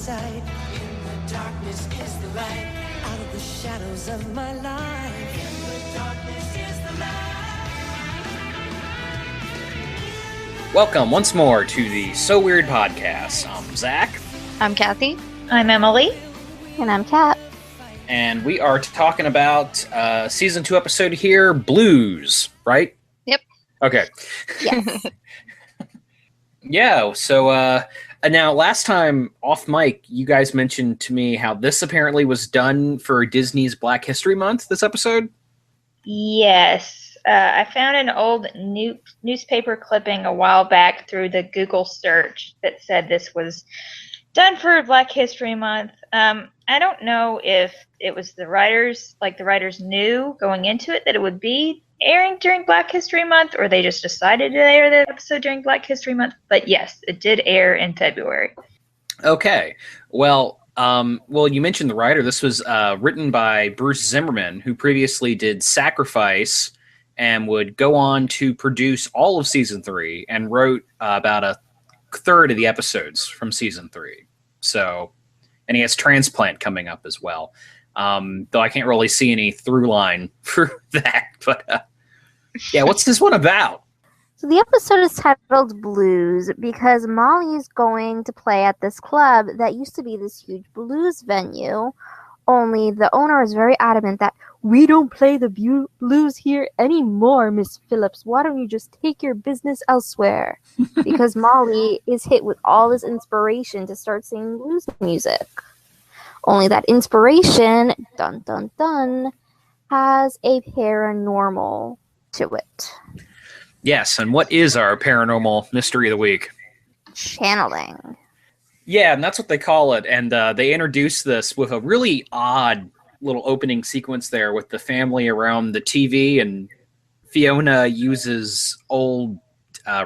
sight. In the darkness is the light. Out of the shadows of my life. In the darkness is the light. Welcome once more to the So Weird podcast. I'm Zach. I'm Kathy. I'm Emily. And I'm Kat. And we are talking about season 2 episode here, Blues, right? Yep. Okay. Yes. Yeah, so now last time off mic, you guys mentioned to me how this apparently was done for Disney's Black History Month, this episode? Yes. I found an old newspaper clipping a while back through the Google search that said this was done for Black History Month. I don't know if it was the writers knew going into it that it would be airing during Black History Month, or they just decided to air the episode during Black History Month. But yes, it did air in February. Okay. Well, you mentioned the writer. This was written by Bruce Zimmerman, who previously did Sacrifice and would go on to produce all of season 3 and wrote about a third of the episodes from season 3. So, and he has Transplant coming up as well. Though I can't really see any through line for that. But yeah, what's this one about? So the episode is titled Blues because Molly is going to play at this club that used to be this huge blues venue. Only the owner is very adamant that we don't play the blues here anymore, Miss Phillips. Why don't you just take your business elsewhere? Because Molly is hit with all this inspiration to start singing blues music. Only that inspiration, dun dun dun, has a paranormal to it. Yes, and what is our paranormal mystery of the week? Channeling. Yeah, and that's what they call it. And they introduce this with a really odd little opening sequence there with the family around the TV, and Fiona uses old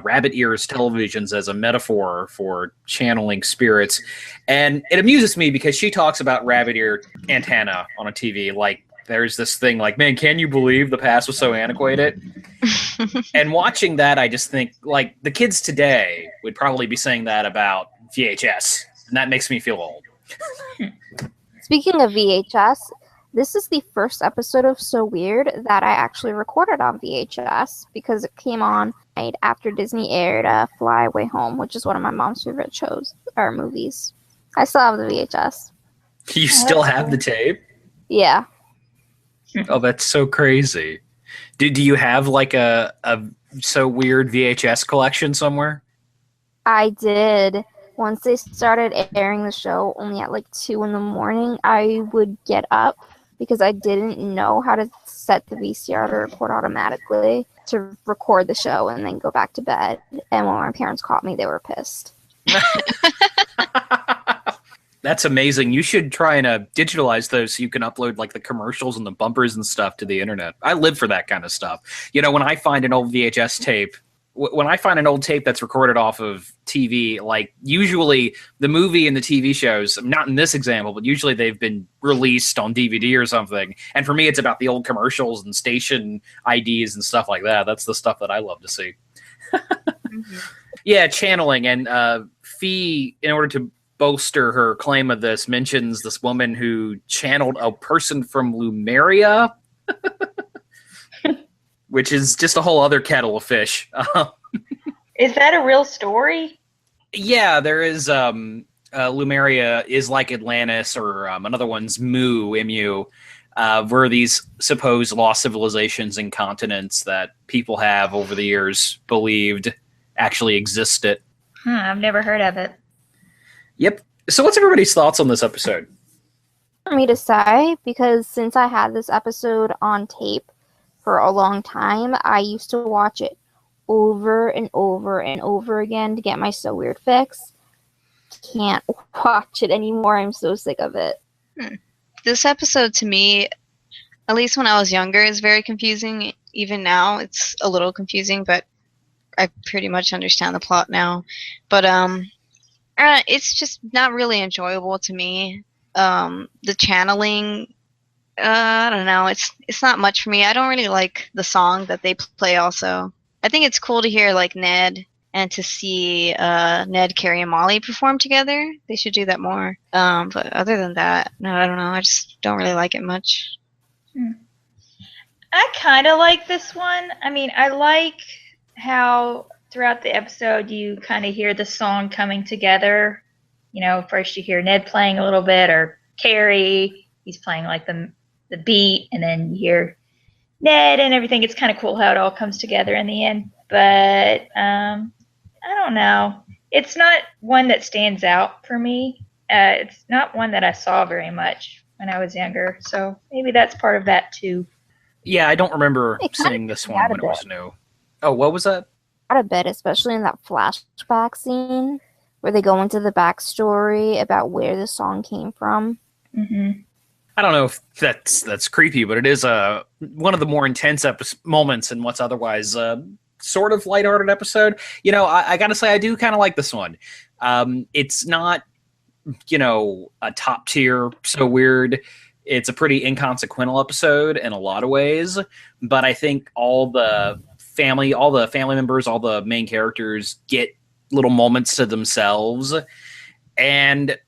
rabbit ears televisions as a metaphor for channeling spirits. And it amuses me because she talks about rabbit ear antenna on a TV. Like, there's this thing like, man, can you believe the past was so antiquated? And watching that, I just think, like, the kids today would probably be saying that about VHS. And that makes me feel old. Speaking of VHS, this is the first episode of So Weird that I actually recorded on VHS because it came on right after Disney aired Fly Away Home, which is one of my mom's favorite shows or movies. I still have the VHS. You still have the tape? Yeah. Oh, that's so crazy. Do you have like a So Weird VHS collection somewhere? I did. Once they started airing the show only at like 2 in the morning, I would get up because I didn't know how to set the VCR to record automatically to record the show and then go back to bed. And when my parents caught me, they were pissed. That's amazing. You should try and digitalize those so you can upload like the commercials and the bumpers and stuff to the internet. I live for that kind of stuff. You know, when I find an old VHS tape, when I find an old tape that's recorded off of TV, like usually the movie and the TV shows, not in this example, but usually they've been released on DVD or something. And for me, it's about the old commercials and station IDs and stuff like that. That's the stuff that I love to see. Mm-hmm. Yeah, channeling. And Fee, in order to bolster her claim of this, mentions this woman who channeled a person from Lemuria, which is just a whole other kettle of fish. Is that a real story? Yeah, there is. Lemuria is like Atlantis, or another one's Mu, M-U, were these supposed lost civilizations and continents that people have over the years believed actually existed. I've never heard of it. Yep. So what's everybody's thoughts on this episode? For me to say, because since I had this episode on tape for a long time, I used to watch it over and over and over again to get my So Weird fix. Can't watch it anymore. I'm so sick of it. This episode, to me, at least when I was younger, is very confusing. Even now, it's a little confusing, but I pretty much understand the plot now. But it's just not really enjoyable to me. The channeling, I don't know. It's not much for me. I don't really like the song that they play also. I think it's cool to hear like Ned and to see Ned, Carrie, and Molly perform together. They should do that more. But other than that, no, I don't know. I just don't really like it much. I kind of like this one. I mean, I like how throughout the episode you kind of hear the song coming together. You know, first you hear Ned playing a little bit, or Carrie, he's playing like the beat, and then you hear Ned and everything. It's kind of cool how it all comes together in the end. But I don't know. It's not one that stands out for me. It's not one that I saw very much when I was younger. So maybe that's part of that too. Yeah, I don't remember seeing this one when it was new. Oh, what was that? A bit, especially in that flashback scene where they go into the backstory about where the song came from. Mm-hmm. I don't know if that's creepy, but it is one of the more intense moments in what's otherwise sort of lighthearted episode. You know, I gotta say I do kind of like this one. It's not, you know, a top tier, so weird. It's a pretty inconsequential episode in a lot of ways, but I think all the family members, all the main characters get little moments to themselves, and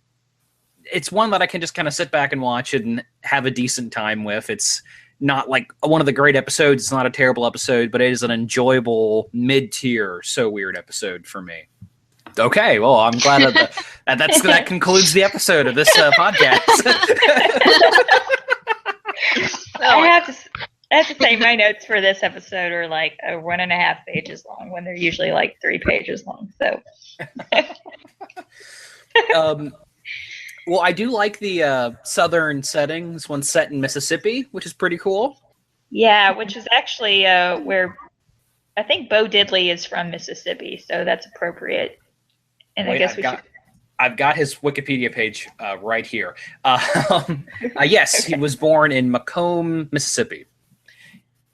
it's one that I can just kind of sit back and watch and have a decent time with. It's not like one of the great episodes. It's not a terrible episode, but it is an enjoyable mid-tier, so weird episode for me. Okay, well, I'm glad that concludes the episode of this podcast. I have to say my notes for this episode are like 1.5 pages long when they're usually like 3 pages long. So, well, I do like the southern settings. One set in Mississippi, which is pretty cool. Yeah, which is actually where I think Bo Diddley is from Mississippi, so that's appropriate. And Wait, I guess I've got his Wikipedia page right here. Yes, he was born in Macomb, Mississippi.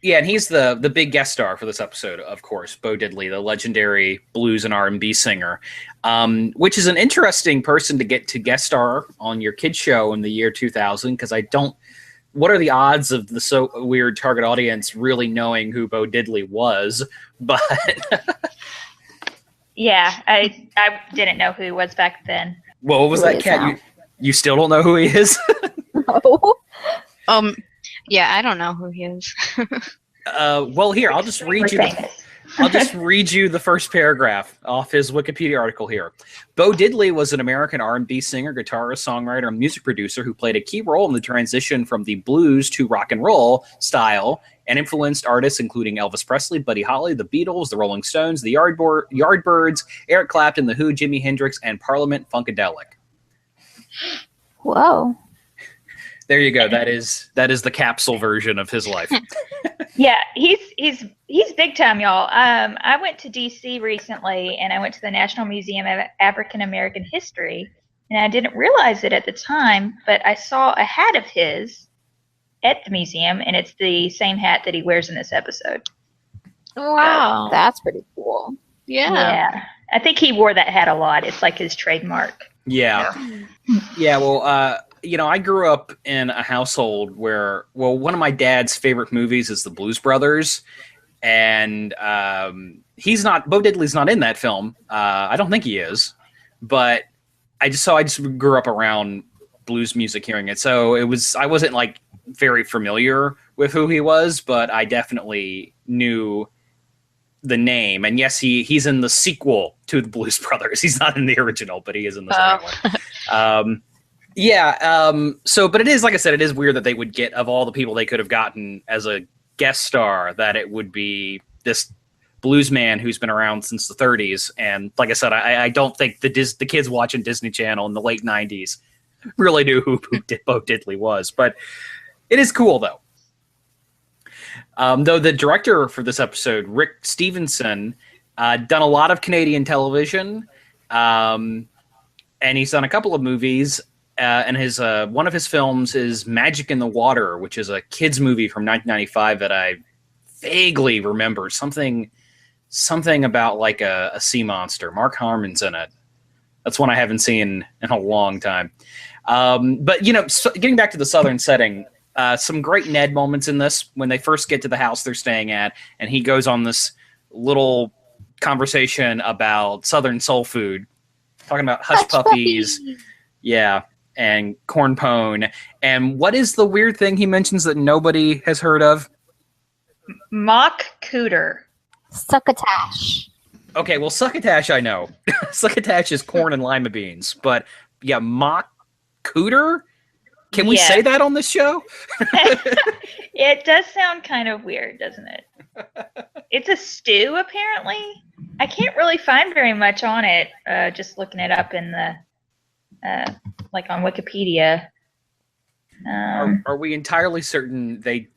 Yeah, and he's the big guest star for this episode, of course, Bo Diddley, the legendary blues and R&B singer, which is an interesting person to get to guest star on your kids show in the year 2000, because what are the odds of the so weird target audience really knowing who Bo Diddley was? But yeah, I didn't know who he was back then. Well, what was that, Kat? You still don't know who he is? No. Yeah, I don't know who he is. Well, here, I'll just read you. I'll just read you the first paragraph off his Wikipedia article here. Bo Diddley was an American R&B singer, guitarist, songwriter, and music producer who played a key role in the transition from the blues to rock and roll style and influenced artists including Elvis Presley, Buddy Holly, the Beatles, the Rolling Stones, the Yardbirds, Eric Clapton, The Who, Jimi Hendrix, and Parliament Funkadelic. Whoa. There you go. That is the capsule version of his life. Yeah, he's big time, y'all. I went to DC recently, and I went to the National Museum of African American History, and I didn't realize it at the time, but I saw a hat of his at the museum, and it's the same hat that he wears in this episode. Wow. That's pretty cool. Yeah. I think he wore that hat a lot. It's like his trademark. Yeah. Yeah, well, you know, I grew up in a household where, one of my dad's favorite movies is The Blues Brothers, and Bo Diddley's not in that film. I don't think he is, but I just grew up around blues music, hearing it. So I wasn't like very familiar with who he was, but I definitely knew the name. And yes, he's in the sequel to The Blues Brothers. He's not in the original, but he is in the second one. Yeah. But it is, like I said, it is weird that they would get, of all the people they could have gotten as a guest star, that it would be this blues man who's been around since the 30s. And like I said, I don't think the kids watching Disney Channel in the late 90s really knew who Bo Diddley was. But it is cool, though. Though the director for this episode, Rick Stevenson, done a lot of Canadian television, and he's done a couple of movies. And his one of his films is Magic in the Water, which is a kids movie from 1995 that I vaguely remember. Something about like a sea monster. Mark Harmon's in it. That's one I haven't seen in a long time. But you know, getting back to the southern setting, some great Ned moments in this when they first get to the house they're staying at, and he goes on this little conversation about Southern soul food, talking about hush puppies, yeah, and corn pone. And what is the weird thing he mentions that nobody has heard of? Mock cooter. Succotash. Okay, well, succotash I know. Succotash is corn and lima beans, but yeah, mock cooter? Can we say that on this show? It does sound kind of weird, doesn't it? It's a stew, apparently. I can't really find very much on it, just looking it up in the, like on Wikipedia. Are we entirely certain they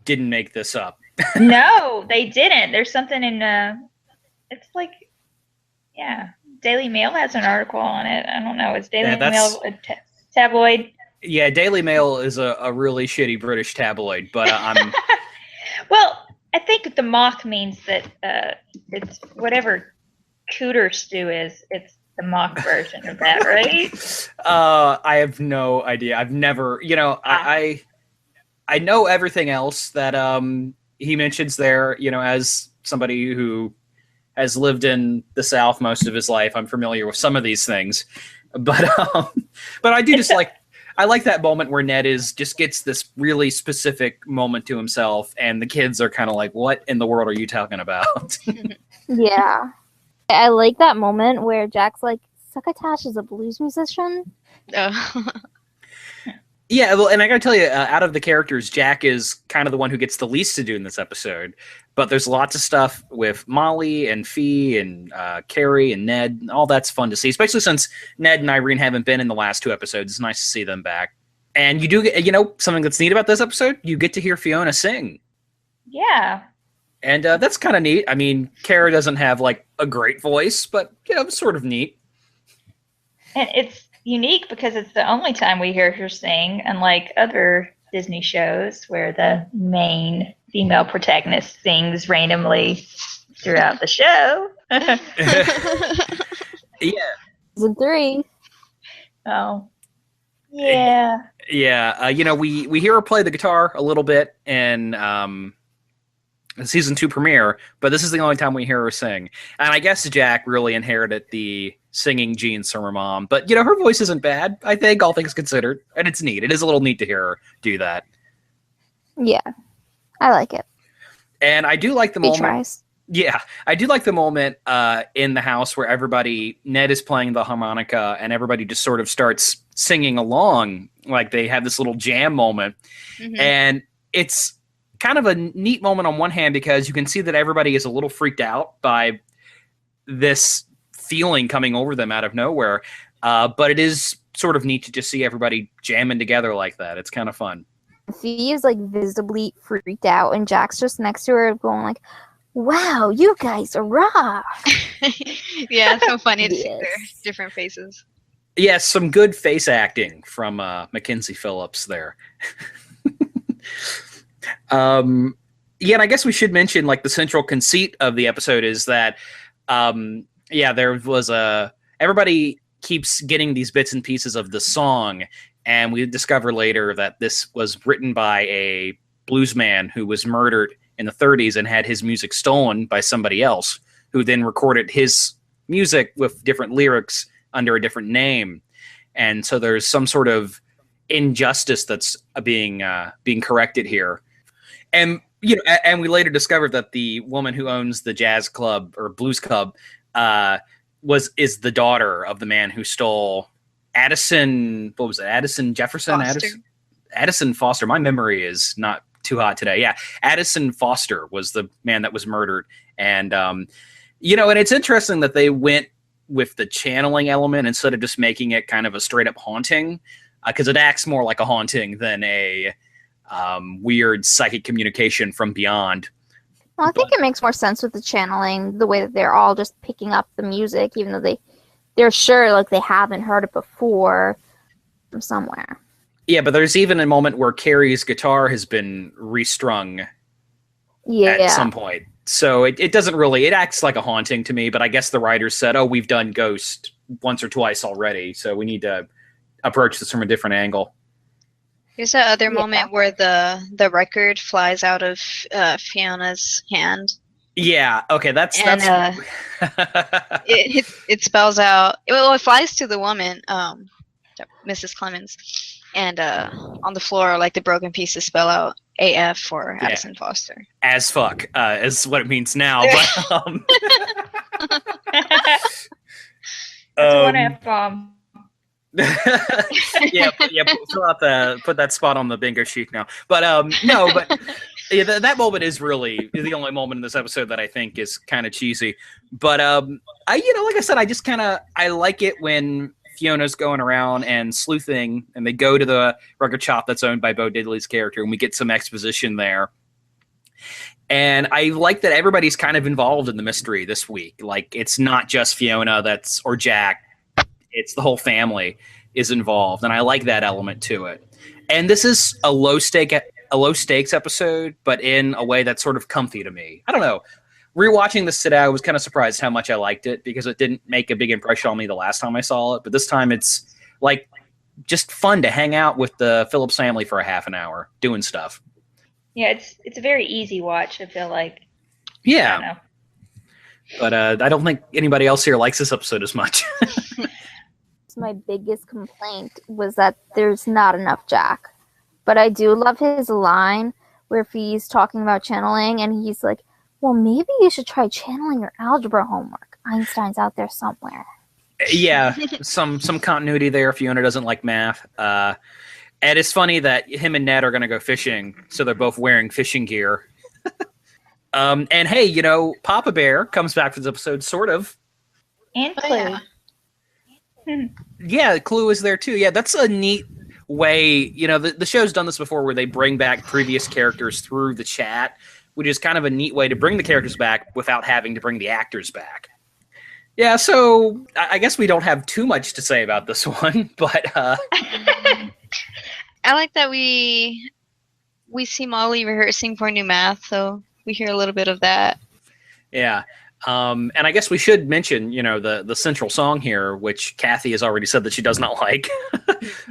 didn't make this up? No, they didn't. There's something in, it's like, Daily Mail has an article on it. I don't know. Is Daily Mail a tabloid? Yeah, Daily Mail is a really shitty British tabloid, but I'm... Well, I think the mock means that it's whatever cooter stew is, it's the mock version of that, right? I have no idea. I've never, I know everything else that he mentions there, as somebody who has lived in the South most of his life. I'm familiar with some of these things, but I do just I like that moment where Ned just gets this really specific moment to himself, and the kids are kind of like, "What in the world are you talking about?" Yeah, I like that moment where Jack's like, "Succotash is a blues musician." Yeah, well, and I gotta tell you, out of the characters, Jack is kind of the one who gets the least to do in this episode. But there's lots of stuff with Molly and Fee and Carrie and Ned. All that's fun to see, especially since Ned and Irene haven't been in the last 2 episodes. It's nice to see them back. And you do get, something that's neat about this episode, you get to hear Fiona sing. Yeah. And that's kind of neat. I mean, Kara doesn't have, a great voice, but, it's sort of neat. And it's unique because it's the only time we hear her sing, unlike other Disney shows where the main female protagonist sings randomly throughout the show. Yeah. Season 3. Oh. Yeah. Yeah. We hear her play the guitar a little bit in the season 2 premiere, but this is the only time we hear her sing. And I guess Jack really inherited the singing genes from her mom. But, her voice isn't bad, I think, all things considered. And it's neat. It is a little neat to hear her do that. Yeah. I like it. And I do like the moment. Tries. Yeah, I do like the moment in the house where Ned is playing the harmonica and everybody just sort of starts singing along. Like they have this little jam moment. Mm-hmm. And it's kind of a neat moment on one hand because you can see that everybody is a little freaked out by this feeling coming over them out of nowhere. But it is sort of neat to just see everybody jamming together like that. It's kind of fun. Fee is visibly freaked out, and Jack's just next to her going wow, you guys are rock. Yeah, it's so funny to see their different faces. Yes, some good face acting from Mackenzie Phillips there. And I guess we should mention the central conceit of the episode is that there was everybody keeps getting these bits and pieces of the song. And we discover later that this was written by a blues man who was murdered in the 30s and had his music stolen by somebody else, who then recorded his music with different lyrics under a different name. And so there's some sort of injustice that's being corrected here. And and we later discovered that the woman who owns the jazz club or blues club is the daughter of the man who stole Addison. What was it? Addison Jefferson? Addison Foster. My memory is not too hot today. Yeah. Addison Foster was the man that was murdered. And, and it's interesting that they went with the channeling element instead of just making it kind of a straight up haunting, because it acts more like a haunting than a weird psychic communication from beyond. Well, I think it makes more sense with the channeling, the way that they're all just picking up the music, even though they're sure they haven't heard it before from somewhere. Yeah, but there's even a moment where Carrie's guitar has been restrung at some point. So it doesn't really, it acts like a haunting to me, but I guess the writers said, we've done Ghost once or twice already, so we need to approach this from a different angle. There's that other moment where the record flies out of Fiona's hand. Yeah. Okay. That's And it spells out. Well, it flies to the woman, Mrs. Clemens, and on the floor, like the broken pieces spell out AF for Yeah. Addison Foster. as fuck is what it means now. But That's a one F-bomb. yeah, put that spot on the bingo sheet now. But no, but yeah, that moment is really the only moment in this episode that I think is kind of cheesy. But I like I said, I like it when Fiona's going around and sleuthing, and they go to the record shop that's owned by Bo Diddley's character, and we get some exposition there. And I like that everybody's kind of involved in the mystery this week. Like, it's not just Fiona or Jack. It's the whole family is involved, and I like that element to it. And this is a low stakes episode, but in a way that's sort of comfy to me. I don't know. Rewatching this today, I was kind of surprised how much I liked it, because it didn't make a big impression on me the last time I saw it. But this time, it's like just fun to hang out with the Phillips family for a half an hour doing stuff. Yeah, it's a very easy watch, I feel like. Yeah. I don't know. But I don't think anybody else here likes this episode as much. My biggest complaint was that there's not enough Jack. But I do love his line where he's talking about channeling, and he's like, well, maybe you should try channeling your algebra homework. Einstein's out there somewhere. Yeah, some continuity there. Fiona doesn't like math. And it's funny that him and Ned are going to go fishing, so they're both wearing fishing gear. And hey, Papa Bear comes back for this episode, sort of. And Clue. Yeah, Clue is there too. Yeah, that's a neat way. The show's done this before, where they bring back previous characters through the chat, which is kind of a neat way to bring the characters back without having to bring the actors back. Yeah, so I guess we don't have too much to say about this one, but I like that we see Molly rehearsing for new math, so we hear a little bit of that. Yeah. And I guess we should mention, the central song here, which Kathy has already said that she does not like.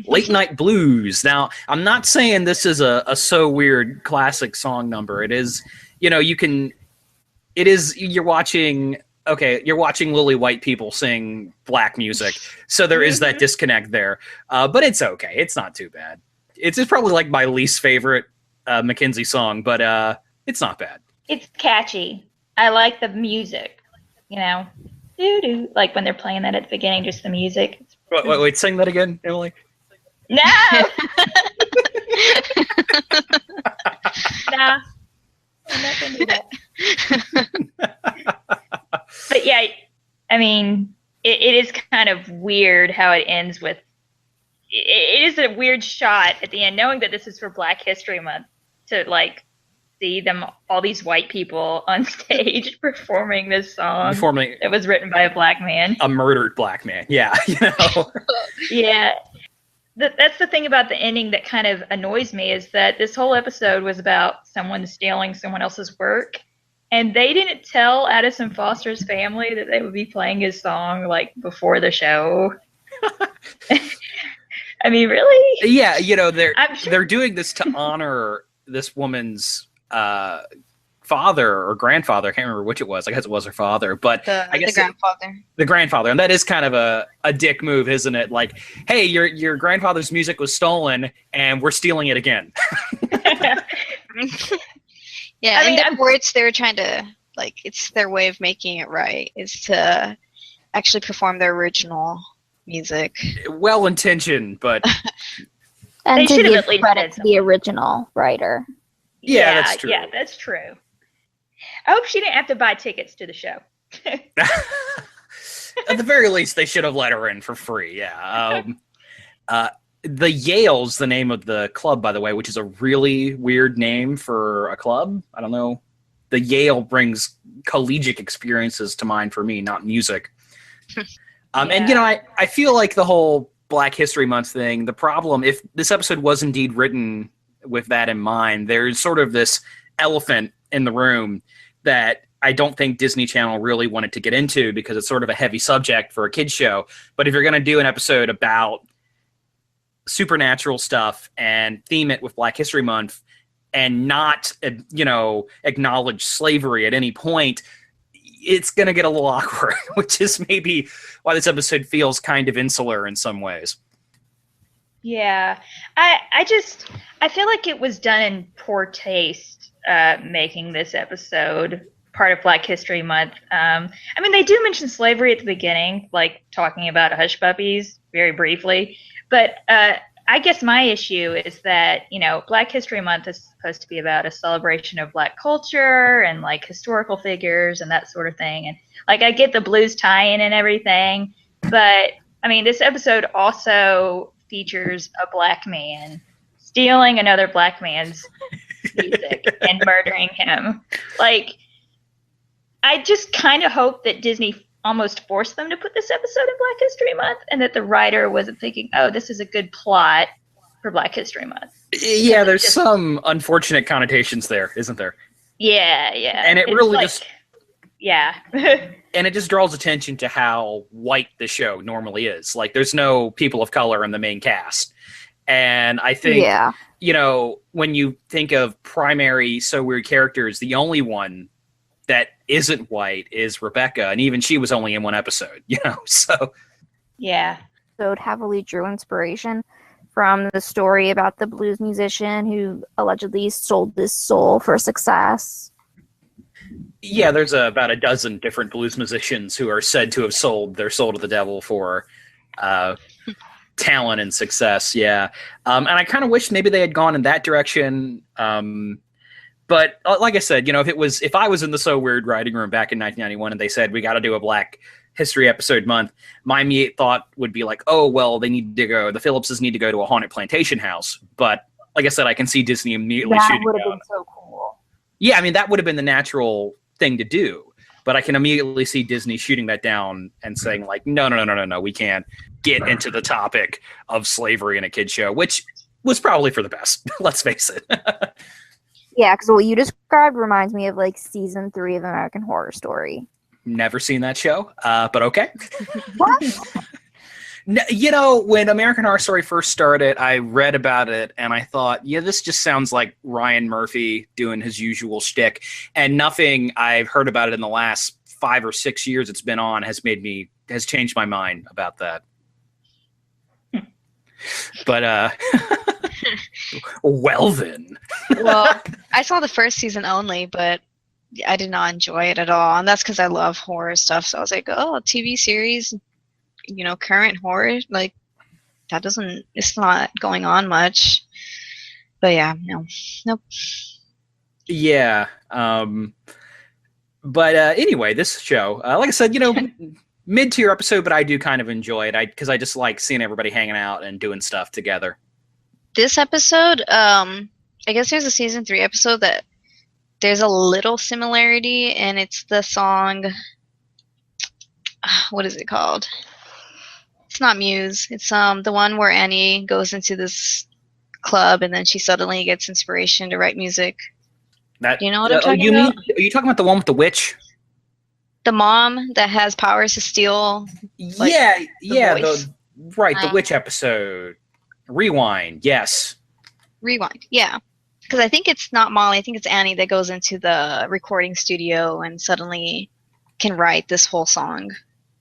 Late Night Blues. Now, I'm not saying this is a so weird classic song number. It is, you're watching lily white people sing black music. So there is that disconnect there. But it's okay. It's not too bad. It's probably like my least favorite Mackenzie song, but it's not bad. It's catchy. I like the music, doo-doo, like when they're playing that at the beginning, just the music. Wait, sing that again, Emily. No! Nah. I'm not going to do that. But yeah, I mean, it is kind of weird how it ends with, it is a weird shot at the end, knowing that this is for Black History Month, to see them, all these white people on stage performing this song that was written by a black man. A murdered black man. Yeah. Yeah. That's the thing about the ending that kind of annoys me, is that this whole episode was about someone stealing someone else's work. And they didn't tell Addison Foster's family that they would be playing his song before the show. I mean, really? Yeah, they're doing this to honor this woman's father or grandfather. I can't remember which it was. I guess it was her father, but I guess the grandfather. And that is kind of a dick move, isn't it? Like, hey, your grandfather's music was stolen and we're stealing it again. Yeah, in their words, they were trying to, it's their way of making it right, is to actually perform their original music. Well-intentioned, but... And they to should have give at least credit to the original writer. Yeah, that's true. Yeah, that's true. I hope she didn't have to buy tickets to the show. At the very least, they should have let her in for free, yeah. The Yale's the name of the club, by the way, which is a really weird name for a club. I don't know. The Yale brings collegiate experiences to mind for me, not music. And, I feel like the whole Black History Month thing, the problem, if this episode was indeed written with that in mind, there's sort of this elephant in the room that I don't think Disney Channel really wanted to get into, because it's sort of a heavy subject for a kid's show. But if you're going to do an episode about supernatural stuff and theme it with Black History Month, and not, acknowledge slavery at any point, it's going to get a little awkward, which is maybe why this episode feels kind of insular in some ways. Yeah, I feel like it was done in poor taste, making this episode part of Black History Month. I mean, they do mention slavery at the beginning, like talking about hush puppies very briefly, but I guess my issue is that, Black History Month is supposed to be about a celebration of Black culture and like historical figures and that sort of thing. And like, I get the blues tie-in and everything, but I mean, this episode also features a Black man stealing another Black man's music and murdering him. Like, I just kind of hope that Disney almost forced them to put this episode in Black History Month, and that the writer wasn't thinking, oh, this is a good plot for Black History Month. Yeah, there's some unfortunate connotations there, isn't there? Yeah. And it really just... Yeah. And it just draws attention to how white the show normally is. Like, there's no people of color in the main cast. And I think, when you think of primary So Weird characters, the only one that isn't white is Rebecca, and even she was only in one episode, so. Yeah. So it heavily drew inspiration from the story about the blues musician who allegedly sold his soul for success. Yeah, there's about a dozen different blues musicians who are said to have sold their soul to the devil for talent and success. Yeah. And I kind of wish maybe they had gone in that direction. But like I said, if I was in the So Weird writing room back in 1991 and they said, we got to do a Black History episode month, my immediate thought would be like, oh, well, the Phillipses need to go to a haunted plantation house. But like I said, I can see Disney immediately shooting That would have down. been so cool. Yeah, I mean, that would have been the natural thing to do. But I can immediately see Disney shooting that down and saying like, no, we can't get into the topic of slavery in a kid's show, which was probably for the best. Let's face it. Yeah, because what you described reminds me of like season 3 of American Horror Story. Never seen that show, but okay. What? When American Horror Story first started, I read about it and I thought, this just sounds like Ryan Murphy doing his usual shtick. And nothing I've heard about it in the last 5 or 6 years it's been on has changed my mind about that. But, well then. Well, I saw the first season only, but I did not enjoy it at all. And that's because I love horror stuff. So I was like, oh, TV series, current horror, like it's not going on much. But yeah, nope. Yeah. But anyway, this show, like I said, mid-tier episode, but I do kind of enjoy it because I just like seeing everybody hanging out and doing stuff together. This episode, I guess there's a season 3 episode that there's a little similarity, and it's the song, what is it called? It's not Muse. It's the one where Annie goes into this club and then she suddenly gets inspiration to write music. That, you know what I'm talking about? Are you talking about the one with the witch? The mom that has powers to steal. Like, the witch episode. Rewind, yes. Rewind, yeah. Because I think it's not Molly. I think it's Annie that goes into the recording studio and suddenly can write this whole song.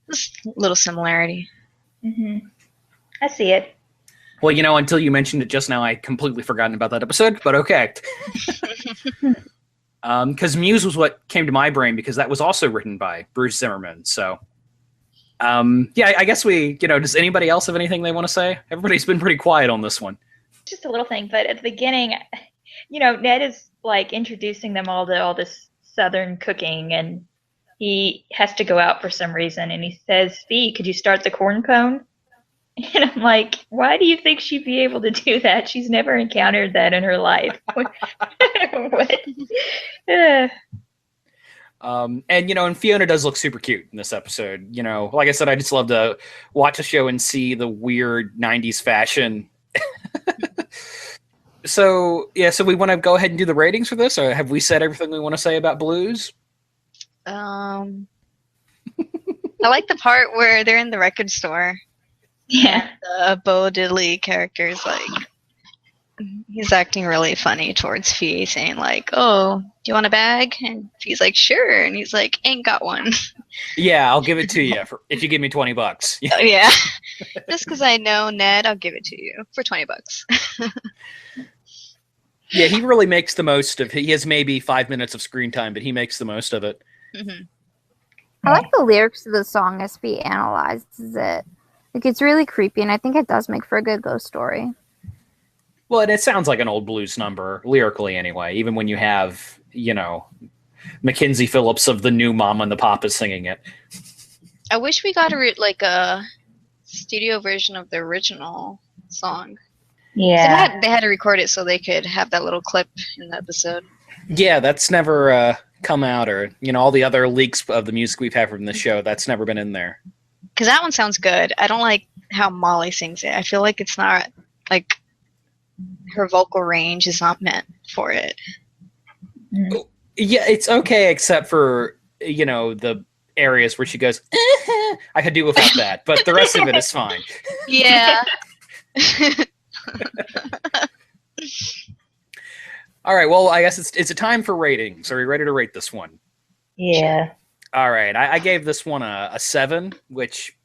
This little similarity. Mm-hmm. I see it. Well, until you mentioned it just now, I completely forgotten about that episode, but okay. Because Muse was what came to my brain because that was also written by Bruce Zimmerman. So, I guess does anybody else have anything they want to say? Everybody's been pretty quiet on this one. Just a little thing, but at the beginning, Ned is like introducing them all to all this Southern cooking, and he has to go out for some reason, and he says, "Fee, could you start the corn pone?" And I'm like, why do you think she'd be able to do that? She's never encountered that in her life. What? And Fiona does look super cute in this episode. Like I said, I just love to watch a show and see the weird 90s fashion. So we want to go ahead and do the ratings for this, or have we said everything we want to say about Blues? I like the part where they're in the record store. Yeah. The Bo Diddley character's like, He's acting really funny towards Fee, saying like, "Oh, do you want a bag?" And Fee's like, "Sure," and he's like, "Ain't got one." Yeah, I'll give it to you if you give me $20. Yeah, just because I know Ned, I'll give it to you for $20. Yeah, he really makes the most of. He has maybe 5 minutes of screen time, but he makes the most of it. Mm-hmm. I like the lyrics of the song as Fee analyzes it. Like, it's really creepy, and I think it does make for a good ghost story. Well, and it sounds like an old blues number, lyrically anyway, even when you have, Mackenzie Phillips of the New Mama and the Papas singing it. I wish we got a studio version of the original song. Yeah. They had to record it so they could have that little clip in the episode. Yeah, that's never come out, or all the other leaks of the music we've had from the show. That's never been in there. Because that one sounds good. I don't like how Molly sings it. I feel like it's not like her vocal range is not meant for it. Yeah, it's okay, except for the areas where she goes. I could do without that, but the rest of it is fine. Yeah. All right, well, I guess it's a time for ratings. Are we ready to rate this one? Yeah. All right, I gave this one a 7, which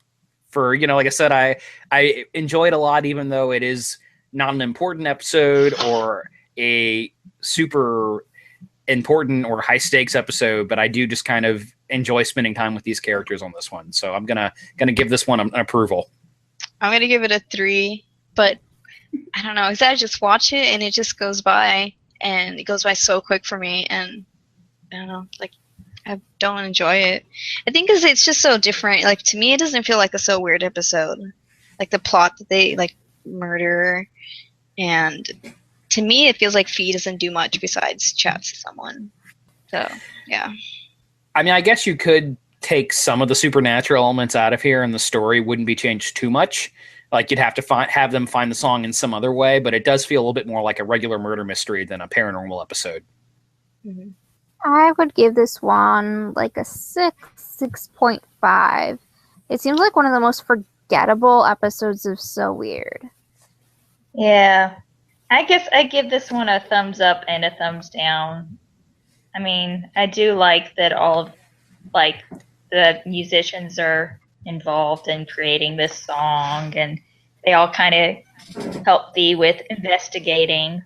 for, like I said, I enjoyed a lot, even though it is not an important episode or a super important or high stakes episode, but I do just kind of enjoy spending time with these characters on this one. So I'm gonna give this one an approval. I'm gonna give it a 3, but I don't know, because I just watch it and it just goes by, and it goes by so quick for me, and I don't know, like, I don't enjoy it. I think because it's just so different. Like, to me, it doesn't feel like a so weird episode. Like, the plot that they, like, murder, and to me, it feels like Fee doesn't do much besides chat to someone. So, yeah. I mean, I guess you could take some of the supernatural elements out of here and the story wouldn't be changed too much. Like, you'd have to have them find the song in some other way, but it does feel a little bit more like a regular murder mystery than a paranormal episode. Mm-hmm. I would give this one like a 6.5. It seems like one of the most forgettable episodes of So Weird. Yeah. I guess I give this one a thumbs up and a thumbs down. I mean, I do like that all of, like, the musicians are involved in creating this song, and they all kind of help Thee with investigating.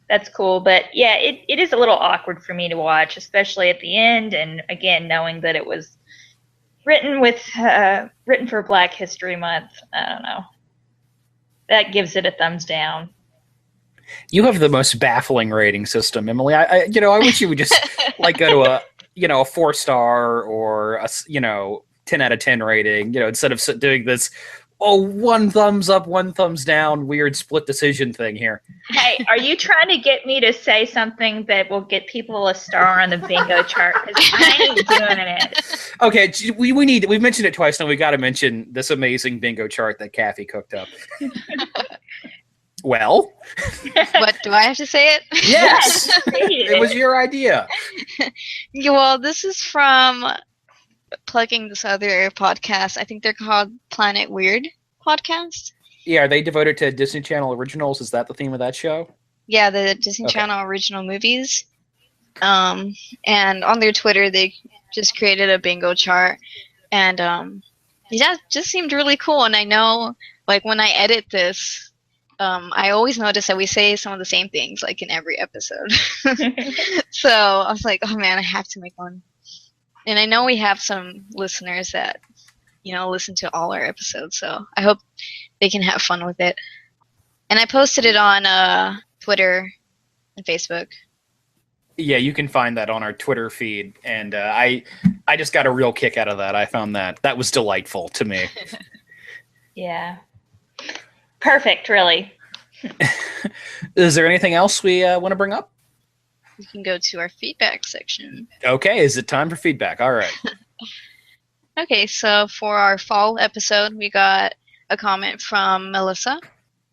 That's cool, but yeah, it is a little awkward for me to watch, especially at the end, and again, knowing that it was written for Black History Month. I don't know. That gives it a thumbs down. You have the most baffling rating system, Emily. I wish you would just like go to a 4-star or a 10 out of 10 rating, instead of doing this, one thumbs up, one thumbs down, weird split decision thing here. Hey, are you trying to get me to say something that will get people a star on the bingo chart? Because I ain't doing it. Okay, we've mentioned it twice now. We got to mention this amazing bingo chart that Kathy cooked up. Well, What, do I have to say it? yes, it was your idea. Yeah, well, this is from plugging this other podcast. I think they're called Planet Weird Podcast. Yeah, are they devoted to Disney Channel originals? Is that the theme of that show? Yeah, the Disney Channel original movies. And on their Twitter, they just created a bingo chart, and it just seemed really cool. And I know, like, when I edit this, I always notice that we say some of the same things, like, in every episode. So I was like, oh man, I have to make one. And I know we have some listeners that, listen to all our episodes, so I hope they can have fun with it. And I posted it on Twitter and Facebook. Yeah, you can find that on our Twitter feed, and I just got a real kick out of that. I found that was delightful to me. Yeah. Perfect, really. Is there anything else we want to bring up? We can go to our feedback section. Okay, is it time for feedback? All right. Okay, so for our fall episode, we got a comment from Melissa,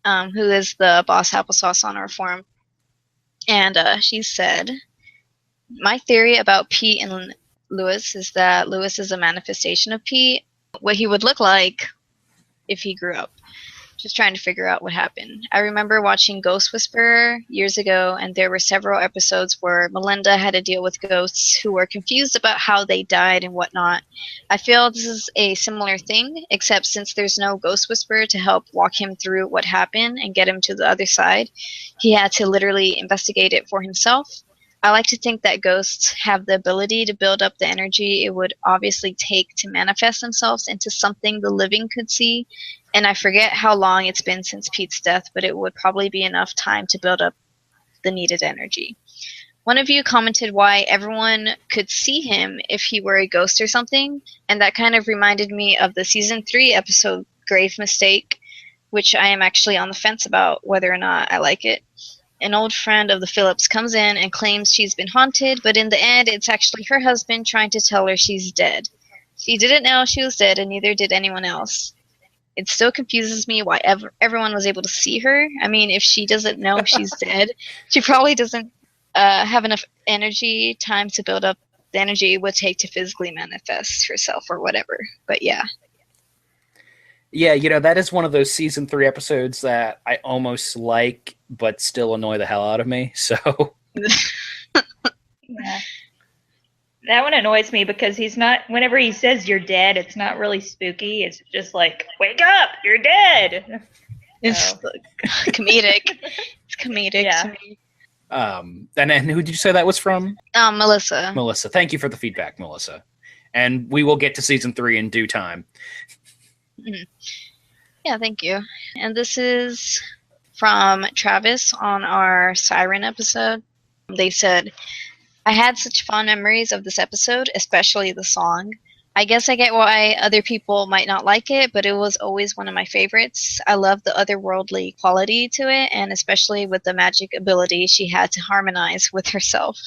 who is the boss applesauce on our forum. And she said, my theory about Pete and Lewis is that Lewis is a manifestation of Pete, what he would look like if he grew up. just trying to figure out what happened. I remember watching Ghost Whisperer years ago, and there were several episodes where Melinda had to deal with ghosts who were confused about how they died and whatnot. I feel this is a similar thing, except since there's no Ghost Whisperer to help walk him through what happened and get him to the other side, he had to literally investigate it for himself. I like to think that ghosts have the ability to build up the energy it would obviously take to manifest themselves into something the living could see. And I forget how long it's been since Pete's death, but it would probably be enough time to build up the needed energy. One of you commented why everyone could see him if he were a ghost or something, and that kind of reminded me of the season 3 episode Grave Mistake, which I am actually on the fence about whether or not I like it. An old friend of the Phillips comes in and claims she's been haunted, but in the end, it's actually her husband trying to tell her she's dead. She didn't know she was dead, and neither did anyone else. It still confuses me why everyone was able to see her. I mean, if she doesn't know she's dead, she probably doesn't have enough energy, time to build up the energy it would take to physically manifest herself or whatever. But yeah. Yeah, you know, that is one of those season 3 episodes that I almost like, but still annoy the hell out of me. So, Yeah. That one annoys me because he's not, whenever he says you're dead, it's not really spooky. It's just like, wake up, you're dead. It's comedic. It's comedic Yeah. to me. and who did you say that was from? Melissa. Melissa. Thank you for the feedback, Melissa. And we will get to season 3 in due time. Mhm. Yeah, thank you. And this is from Travis on our Siren episode. They said, I had such fond memories of this episode, especially the song. I guess I get why other people might not like it, but it was always one of my favorites. I love the otherworldly quality to it, and especially with the magic ability she had to harmonize with herself.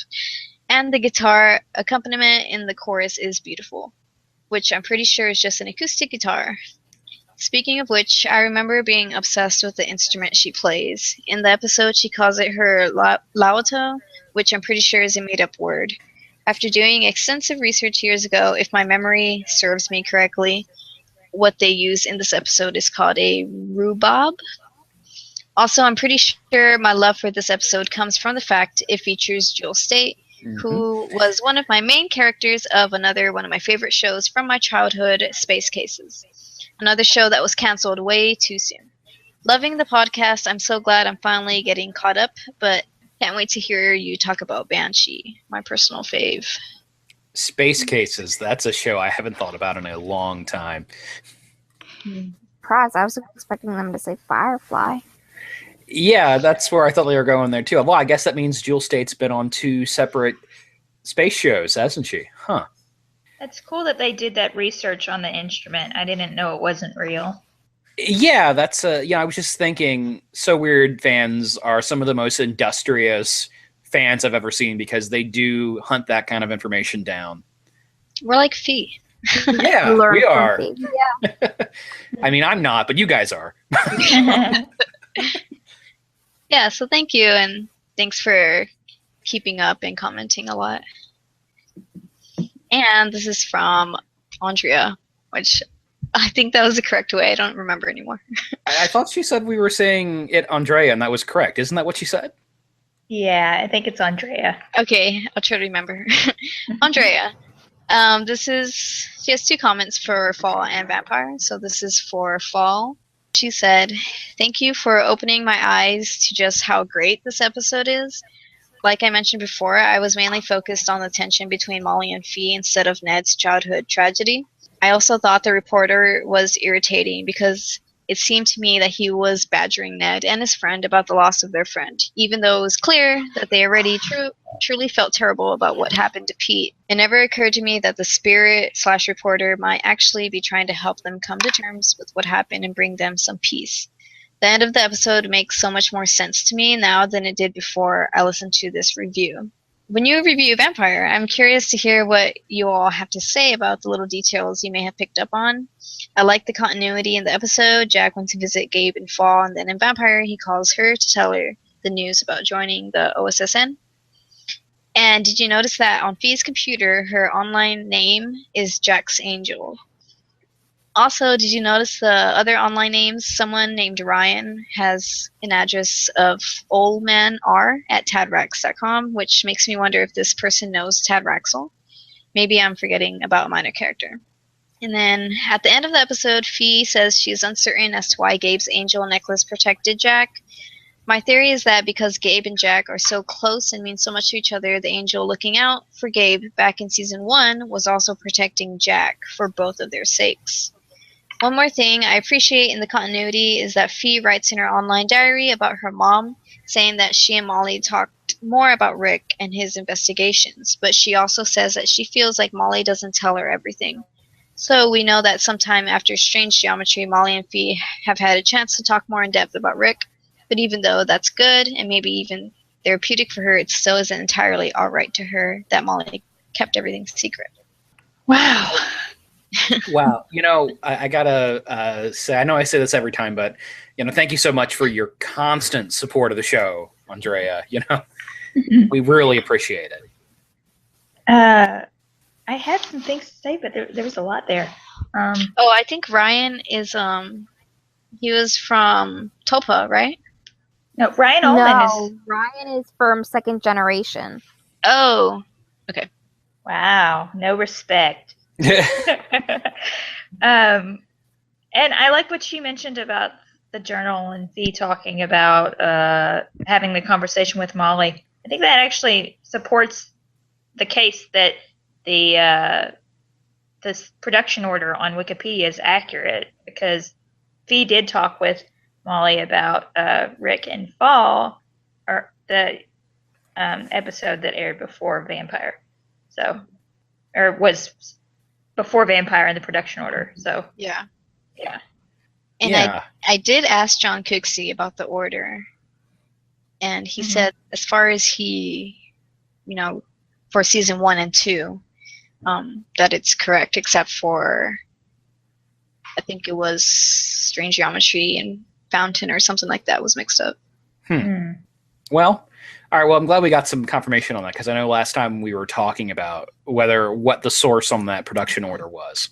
And the guitar accompaniment in the chorus is beautiful, which I'm pretty sure is just an acoustic guitar. Speaking of which, I remember being obsessed with the instrument she plays. In the episode, she calls it her lauto, which I'm pretty sure is a made-up word. After doing extensive research years ago, if my memory serves me correctly, what they use in this episode is called a rhubarb. Also, I'm pretty sure my love for this episode comes from the fact it features Jewel State, who was one of my main characters of another one of my favorite shows from my childhood, Space Cases. Another show that was canceled way too soon. Loving the podcast. I'm so glad I'm finally getting caught up, but can't wait to hear you talk about Banshee, my personal fave. Space Cases. That's a show I haven't thought about in a long time. Surprise! I was expecting them to say Firefly. Yeah, that's where I thought they were going there too. Well, I guess that means Jewel State's been on 2 separate space shows, hasn't she? Huh. It's cool that they did that research on the instrument. I didn't know it wasn't real. Yeah, that's I was just thinking, So Weird fans are some of the most industrious fans I've ever seen because they do hunt that kind of information down. We're like Fee. Yeah, Learn we from are. Phoebe. Yeah. I mean, I'm not, but you guys are. Yeah, so thank you, and thanks for keeping up and commenting a lot. And this is from Andrea, which I think that was the correct way. I don't remember anymore. I thought she said we were saying it Andrea, and that was correct. Isn't that what she said? Yeah, I think it's Andrea. Okay, I'll try to remember. Andrea. She has 2 comments for Fall and Vampire. So this is for Fall. She said, thank you for opening my eyes to just how great this episode is. Like I mentioned before, I was mainly focused on the tension between Molly and Fee instead of Ned's childhood tragedy. I also thought the reporter was irritating because it seemed to me that he was badgering Ned and his friend about the loss of their friend, even though it was clear that they already truly felt terrible about what happened to Pete. It never occurred to me that the spirit/reporter might actually be trying to help them come to terms with what happened and bring them some peace. The end of the episode makes so much more sense to me now than it did before I listened to this review. When you review Vampire, I'm curious to hear what you all have to say about the little details you may have picked up on. I like the continuity in the episode. Jack went to visit Gabe in Fall, and then in Vampire, he calls her to tell her the news about joining the OSSN. And did you notice that on Fee's computer, her online name is Jack's Angel? Also, did you notice the other online names? Someone named Ryan has an address of oldmanr@tadrax.com, which makes me wonder if this person knows Tad Raxel. Maybe I'm forgetting about a minor character. And then at the end of the episode, Fee says she's uncertain as to why Gabe's angel necklace protected Jack. My theory is that because Gabe and Jack are so close and mean so much to each other, the angel looking out for Gabe back in season 1 was also protecting Jack for both of their sakes. One more thing I appreciate in the continuity is that Fee writes in her online diary about her mom, saying that she and Molly talked more about Rick and his investigations, but she also says that she feels like Molly doesn't tell her everything. So we know that sometime after Strange Geometry, Molly and Fee have had a chance to talk more in depth about Rick, but even though that's good and maybe even therapeutic for her, it still isn't entirely alright to her that Molly kept everything secret. Wow. Wow. I gotta say, I know I say this every time, but thank you so much for your constant support of the show, Andrea. We really appreciate it. I had some things to say, but there was a lot there. I think Ryan is he was from Topa, right? No, Ryan Ullman is. Ryan is from Second Generation. Oh, okay. Wow, no respect. And I like what she mentioned about the journal and Fee talking about having the conversation with Molly. I think that actually supports the case that this production order on Wikipedia is accurate, because Fee did talk with Molly about Rick and Fall, or the episode that aired before Vampire, or was before Vampire in the production order. So yeah. And Yeah. I did ask John Cooksey about the order, and he said as far as he, for season 1 and 2, that it's correct, except for I think it was Strange Geometry and Fountain or something like that was mixed up. Well, all right. Well, I'm glad we got some confirmation on that, because I know last time we were talking about what the source on that production order was.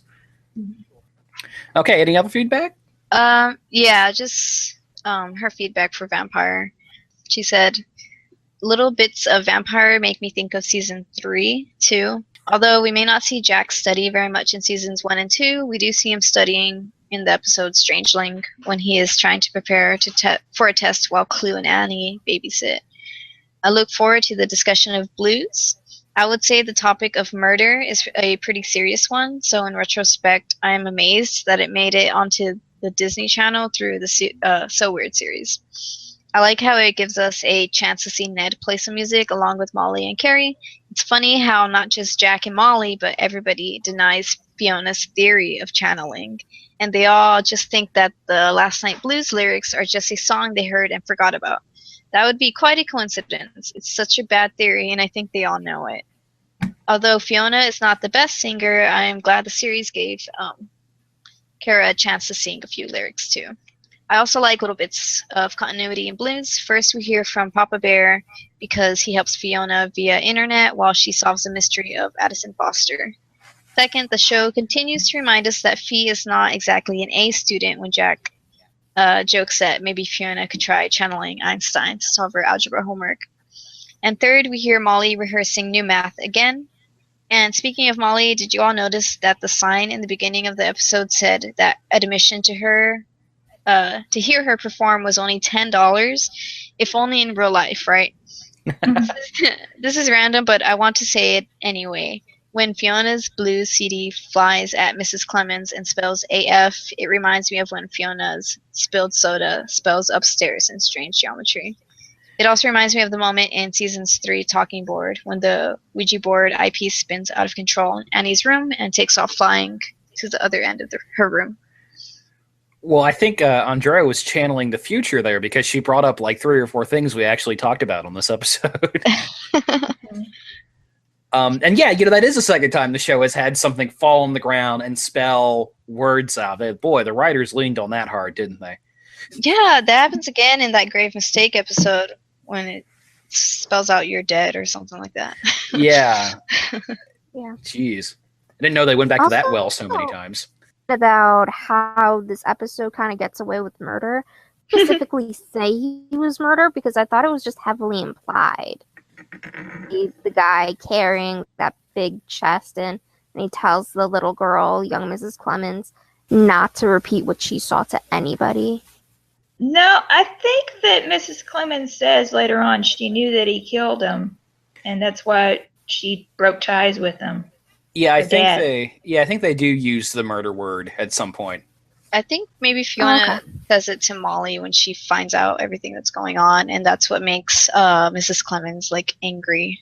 Okay. Any other feedback? Yeah, just her feedback for Vampire. She said, little bits of Vampire make me think of season 3 too. Although we may not see Jack study very much in seasons 1 and 2, we do see him studying in the episode Strangeling when he is trying to prepare for a test while Clue and Annie babysit. I look forward to the discussion of blues. I would say the topic of murder is a pretty serious one, so in retrospect, I am amazed that it made it onto the Disney Channel through the So Weird series. I like how it gives us a chance to see Ned play some music along with Molly and Carrie. It's funny how not just Jack and Molly, but everybody denies Fiona's theory of channeling, and they all just think that the Last Night Blues lyrics are just a song they heard and forgot about. That would be quite a coincidence. It's such a bad theory, and I think they all know it. Although Fiona is not the best singer, I am glad the series gave Kara a chance to sing a few lyrics too. I also like little bits of continuity in blues. First, we hear from Papa Bear because he helps Fiona via internet while she solves the mystery of Addison Foster. Second, the show continues to remind us that Fee is not exactly an A student when Jack jokes that maybe Fiona could try channeling Einstein to solve her algebra homework. And third, we hear Molly rehearsing new math again. And speaking of Molly, did you all notice that the sign in the beginning of the episode said that admission to her, to hear her perform, was only $10, if only in real life, right? This is random, but I want to say it anyway. When Fiona's blue CD flies at Mrs. Clemens and spells AF, it reminds me of when Fiona's spilled soda spells upstairs in Strange Geometry. It also reminds me of the moment in Seasons 3 Talking Board when the Ouija board eyepiece spins out of control in Annie's room and takes off flying to the other end of her room. Well, I think Andrea was channeling the future there, because she brought up like 3 or 4 things we actually talked about on this episode. And yeah, that is the second time the show has had something fall on the ground and spell words out. Boy, the writers leaned on that hard, didn't they? Yeah, that happens again in that Grave Mistake episode when it spells out "you're dead" or something like that. Yeah. Yeah. Jeez. I didn't know they went back to that well so many times. about how this episode kind of gets away with murder. Specifically say he was murdered because I thought it was just heavily implied. He's the guy carrying that big chest and he tells the little girl, young Mrs. Clemens, not to repeat what she saw to anybody. No, I think that Mrs. Clemens says later on she knew that he killed him, and that's why she broke ties with him. Yeah, I think they do use the murder word at some point. I think maybe Fiona says it to Molly when she finds out everything that's going on, and that's what makes Mrs. Clemens like angry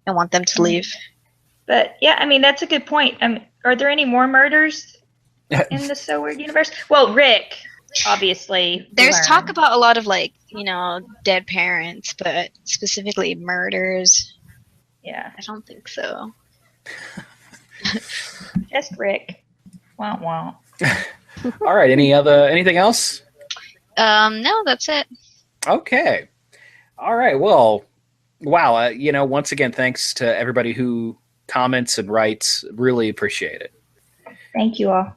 and want them to leave. But yeah, I mean that's a good point. Are there any more murders in the So Weird universe? Well, Rick, obviously. There's talk about a lot of like dead parents, but specifically murders. Yeah, I don't think so. Just Rick. Wow, wow. All right. Anything else? No, that's it. Okay. All right. Well, wow. Once again, thanks to everybody who comments and writes. Really appreciate it. Thank you all.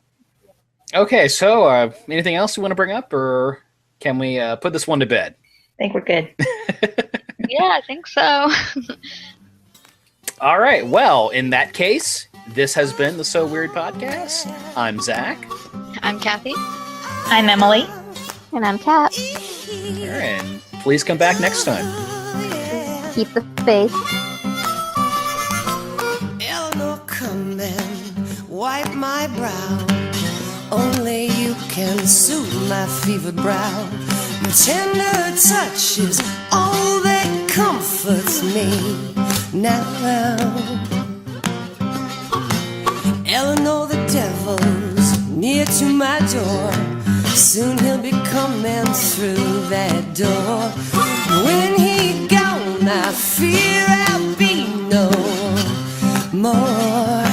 Okay. So, anything else you want to bring up, or can we put this one to bed? I think we're good. Yeah, I think so. All right. Well, in that case, this has been the So Weird Podcast. I'm Zach. I'm Kathy. I'm Emily. And I'm Kat. And please come back next time. Keep the faith. Eleanor, come and wipe my brow. Only you can soothe my fevered brow. Your tender touch is all that comforts me now. Eleanor, the devil's near to my door. Soon he'll be coming through that door. When he gone, I fear I'll be no more.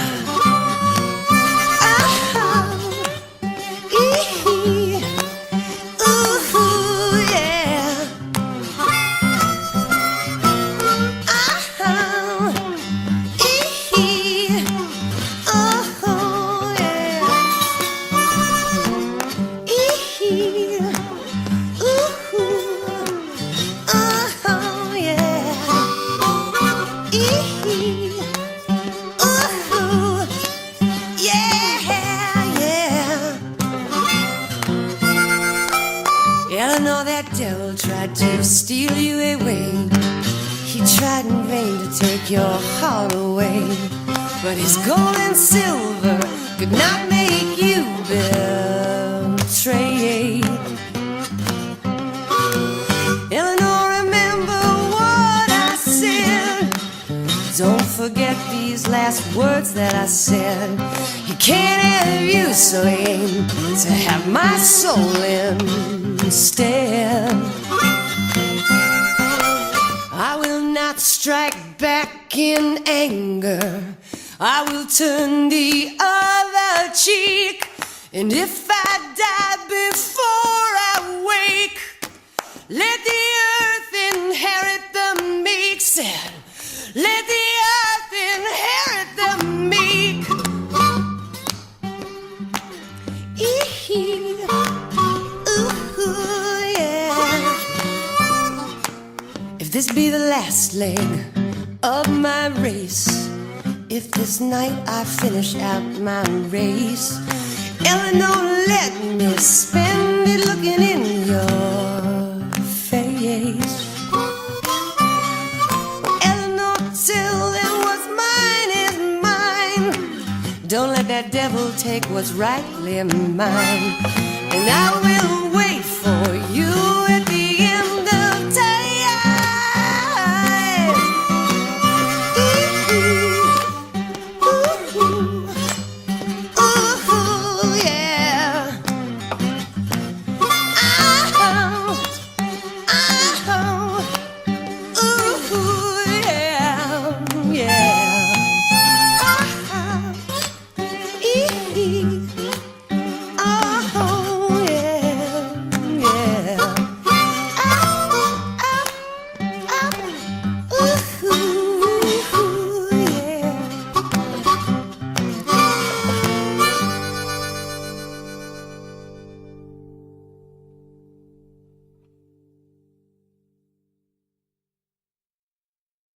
To steal you away, he tried in vain to take your heart away, but his gold and silver could not make you betray. Eleanor, remember what I said. Don't forget these last words that I said. He can't have you, so aim to have my soul instead. I will not strike back in anger. I will turn the other cheek. And if I die before I wake, let the earth inherit the meek. Said, let the earth inherit the meek. Ooh, yeah. If this be the last leg of my race, if this night I finish out my race, Eleanor, let me spend it looking in your face. Eleanor, till then what's mine is mine. Don't let that devil take what's rightly mine. And I will